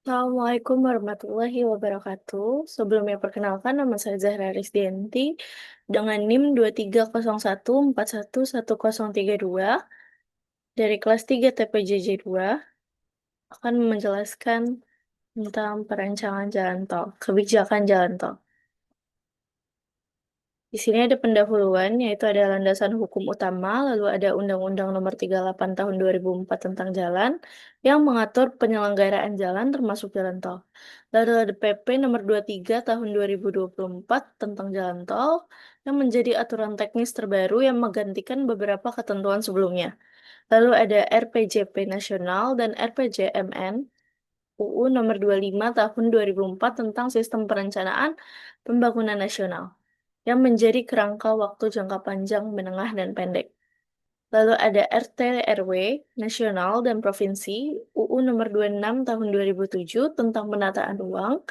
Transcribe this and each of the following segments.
Assalamualaikum warahmatullahi wabarakatuh. Sebelumnya perkenalkan nama saya Zahra Rizdianti dengan NIM 2301411032 dari kelas 3 TPJJ 2 akan menjelaskan tentang perancangan jalan tol, kebijakan jalan tol. Di sini ada pendahuluan, yaitu ada landasan hukum utama, lalu ada Undang-Undang Nomor 38 Tahun 2004 tentang jalan, yang mengatur penyelenggaraan jalan termasuk jalan tol. Lalu ada PP Nomor 23 Tahun 2024 tentang jalan tol, yang menjadi aturan teknis terbaru yang menggantikan beberapa ketentuan sebelumnya. Lalu ada RPJP Nasional dan RPJMN, UU Nomor 25 Tahun 2004 tentang Sistem Perencanaan Pembangunan Nasional yang menjadi kerangka waktu jangka panjang, menengah, dan pendek. Lalu ada RT/RW nasional dan provinsi, UU nomor 26 tahun 2007 tentang penataan ruang,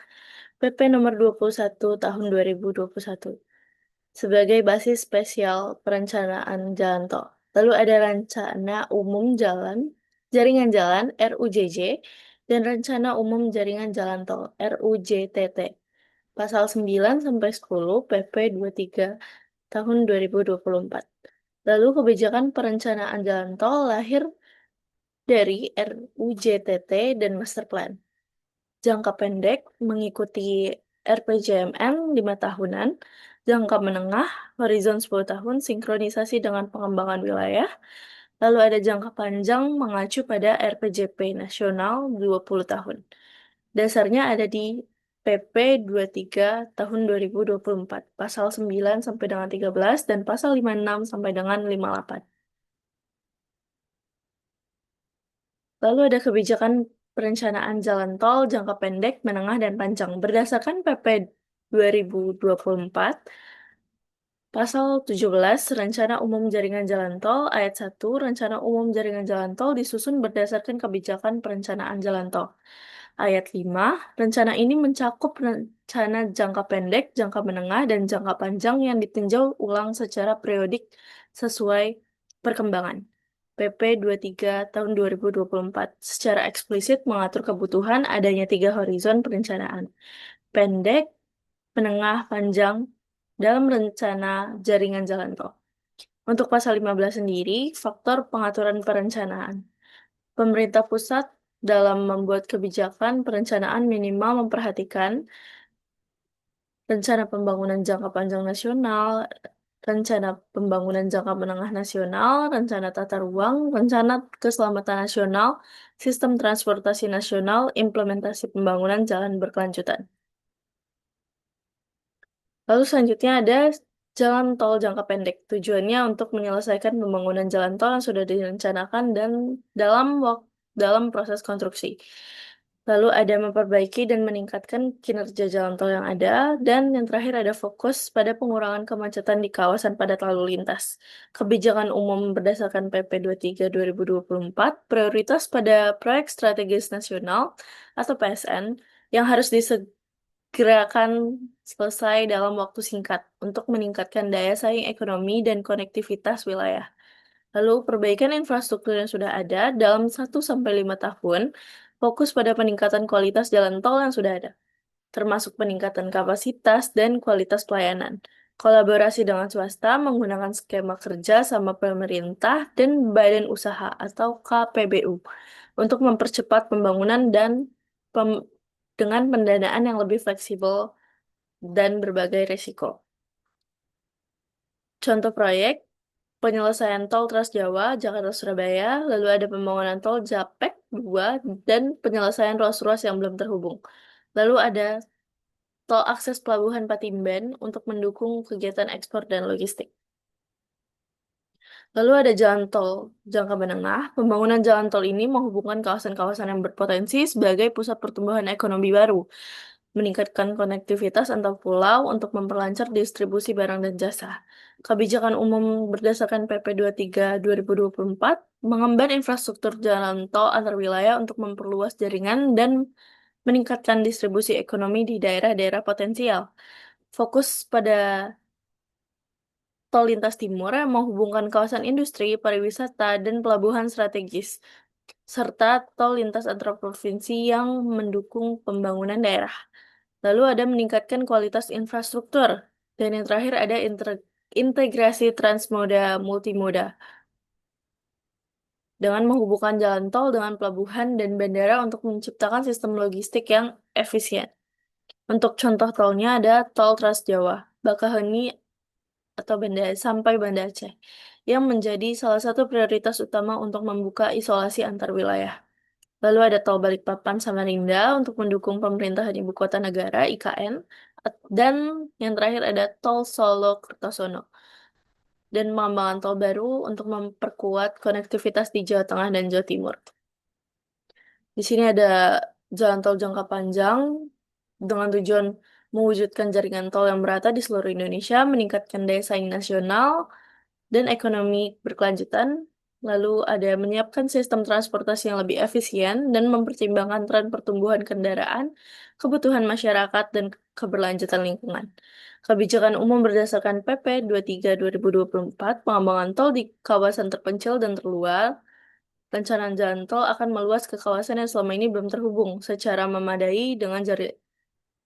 PP nomor 21 tahun 2021 sebagai basis spesial perencanaan jalan tol. Lalu ada Rencana Umum Jaringan Jalan (RUJJ) dan Rencana Umum Jaringan Jalan Tol (RUJTT). Pasal 9 sampai 10 PP 23 tahun 2024. Lalu kebijakan perencanaan jalan tol lahir dari RUJTT dan Master Plan. Jangka pendek mengikuti RPJMN 5 tahunan, jangka menengah horizon 10 tahun sinkronisasi dengan pengembangan wilayah, lalu ada jangka panjang mengacu pada RPJP nasional 20 tahun. Dasarnya ada di PP 23 tahun 2024, pasal 9 sampai dengan 13 dan pasal 56 sampai dengan 58. Lalu ada kebijakan perencanaan jalan tol jangka pendek, menengah, dan panjang. Berdasarkan PP 2024, Pasal 17, Rencana Umum Jaringan Jalan Tol, Ayat 1, Rencana Umum Jaringan Jalan Tol disusun berdasarkan kebijakan perencanaan jalan tol. Ayat 5, rencana ini mencakup rencana jangka pendek, jangka menengah, dan jangka panjang yang ditinjau ulang secara periodik sesuai perkembangan. PP 23 tahun 2024 secara eksplisit mengatur kebutuhan adanya 3 horizon perencanaan. Pendek, menengah, panjang dalam rencana jaringan jalan tol. Untuk pasal 15 sendiri, faktor pengaturan perencanaan. Pemerintah pusat dalam membuat kebijakan perencanaan minimal memperhatikan rencana pembangunan jangka panjang nasional, rencana pembangunan jangka menengah nasional, rencana tata ruang, rencana keselamatan nasional, sistem transportasi nasional, implementasi pembangunan jalan berkelanjutan. Lalu selanjutnya ada jalan tol jangka pendek. Tujuannya untuk menyelesaikan pembangunan jalan tol yang sudah direncanakan dan dalam proses konstruksi. Lalu ada memperbaiki dan meningkatkan kinerja jalan tol yang ada, dan yang terakhir ada fokus pada pengurangan kemacetan di kawasan padat lalu lintas. Kebijakan umum berdasarkan PP 23 2024 prioritas pada proyek strategis nasional atau PSN yang harus gerakan selesai dalam waktu singkat untuk meningkatkan daya saing ekonomi dan konektivitas wilayah. Lalu, perbaikan infrastruktur yang sudah ada dalam 1 sampai 5 tahun fokus pada peningkatan kualitas jalan tol yang sudah ada, termasuk peningkatan kapasitas dan kualitas pelayanan. Kolaborasi dengan swasta menggunakan skema kerja sama pemerintah dan badan usaha atau KPBU untuk mempercepat pembangunan dan dengan pendanaan yang lebih fleksibel dan berbagai risiko. Contoh proyek, penyelesaian tol Trans Jawa, Jakarta-Surabaya, lalu ada pembangunan tol Japek 2, dan penyelesaian ruas-ruas yang belum terhubung. Lalu ada tol akses Pelabuhan Patimban untuk mendukung kegiatan ekspor dan logistik. Lalu ada jalan tol jangka menengah. Pembangunan jalan tol ini menghubungkan kawasan-kawasan yang berpotensi sebagai pusat pertumbuhan ekonomi baru, meningkatkan konektivitas antar pulau untuk memperlancar distribusi barang dan jasa. Kebijakan umum berdasarkan PP 23 2024 mengemban infrastruktur jalan tol antar wilayah untuk memperluas jaringan dan meningkatkan distribusi ekonomi di daerah-daerah potensial. Fokus pada tol lintas timur yang menghubungkan kawasan industri, pariwisata, dan pelabuhan strategis. serta tol lintas antar provinsi yang mendukung pembangunan daerah. Lalu ada meningkatkan kualitas infrastruktur, dan yang terakhir ada integrasi transmoda multimoda dengan menghubungkan jalan tol dengan pelabuhan dan bandara untuk menciptakan sistem logistik yang efisien. Untuk contoh tolnya ada tol Trans Jawa, Bakaheni atau sampai Banda Aceh, yang menjadi salah satu prioritas utama untuk membuka isolasi antar wilayah. Lalu ada tol Balikpapan Samarinda untuk mendukung pemerintahan ibu kota negara (IKN), dan yang terakhir ada tol Solo Kertosono dan pengembangan tol baru untuk memperkuat konektivitas di Jawa Tengah dan Jawa Timur. Di sini ada jalan tol jangka panjang dengan tujuan mewujudkan jaringan tol yang merata di seluruh Indonesia, meningkatkan daya saing nasional dan ekonomi berkelanjutan. Lalu ada menyiapkan sistem transportasi yang lebih efisien dan mempertimbangkan tren pertumbuhan kendaraan, kebutuhan masyarakat, dan keberlanjutan lingkungan. Kebijakan umum berdasarkan PP 23/2024, pengembangan tol di kawasan terpencil dan terluar, perencanaan jalan tol akan meluas ke kawasan yang selama ini belum terhubung secara memadai dengan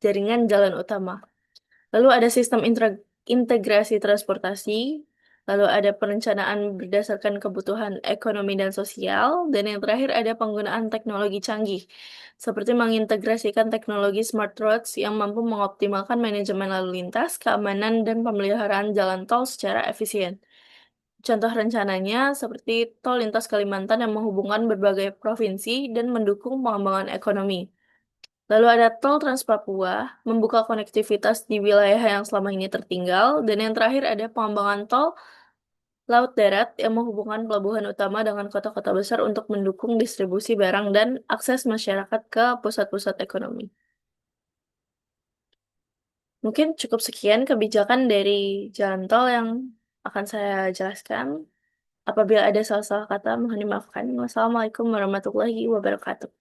jaringan jalan utama. Lalu ada sistem integrasi transportasi, lalu ada perencanaan berdasarkan kebutuhan ekonomi dan sosial, dan yang terakhir ada penggunaan teknologi canggih, seperti mengintegrasikan teknologi smart roads yang mampu mengoptimalkan manajemen lalu lintas, keamanan, dan pemeliharaan jalan tol secara efisien. Contoh rencananya seperti tol lintas Kalimantan yang menghubungkan berbagai provinsi dan mendukung pengembangan ekonomi. Lalu ada tol Trans Papua, membuka konektivitas di wilayah yang selama ini tertinggal, dan yang terakhir ada pengembangan tol laut darat yang menghubungkan pelabuhan utama dengan kota-kota besar untuk mendukung distribusi barang dan akses masyarakat ke pusat-pusat ekonomi. Mungkin cukup sekian kebijakan dari jalan tol yang akan saya jelaskan. Apabila ada salah-salah kata, mohon dimaafkan. Wassalamualaikum warahmatullahi wabarakatuh.